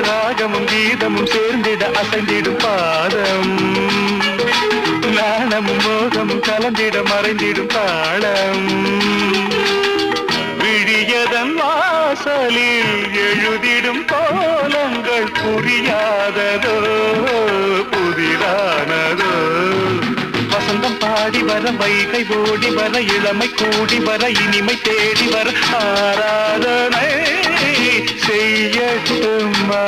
ராகமும் கீதமும் சேர்ந்திட அசைந்திடும் பாதம் நாணமும் மோகமும் கலந்திட மறைந்திடும் தாளம் விழியதன் வாசலில் எழுதிடும் கோலங்கள் புரியாததோ புதிரானதோ வசந்தம் பாடி வர வைகை ஓடி வர இளமை கூடி வர இனிமை தேடி வர ஆராதனை செய்யட்டுமா